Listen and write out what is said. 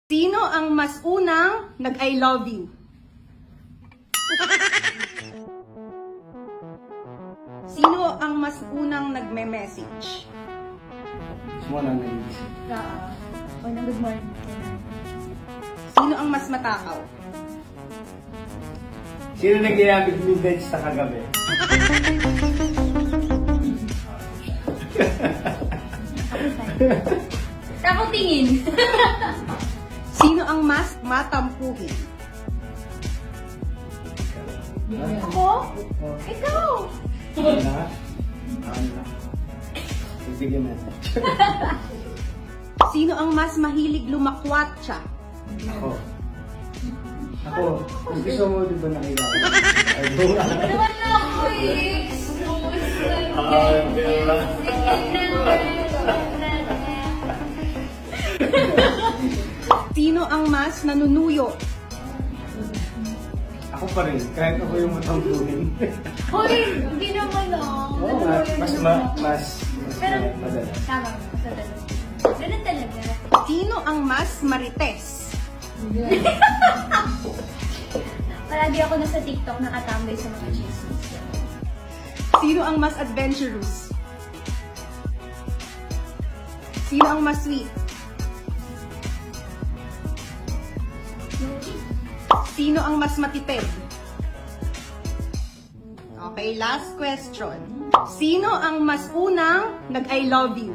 Sino ang mas unang nag-I love you? Sino ang mas unang nagme-message? Simula na nag-iisip. Good morning. Sino ang mas matakaw? Sino nag-iamig ng beds sa kagabi? Ako tingin. Sino ang mas matampuhin? Ako? Ikaw? Wala? Ano? Ibigyan natin. Sino ang mas mahilig lumakwatsa? Ako. Ako. Kung gusto mo, di ba nakilala? Ay, buwa. Naman na ako eh. Sino ang mas nanunuyo? Ako pa rin. Kahit ako yung matampuhin. Hoy, hindi naman ah. Oo nga. Mas Pero, madala. tama. Ganun talaga. Sino ang mas marites? Palagi ako nasa TikTok nakatambay sa mga chismis. Sino ang mas adventurous? Sino ang mas sweet? Sino ang mas matipid? Okay, last question. Sino ang mas unang nag-I love you?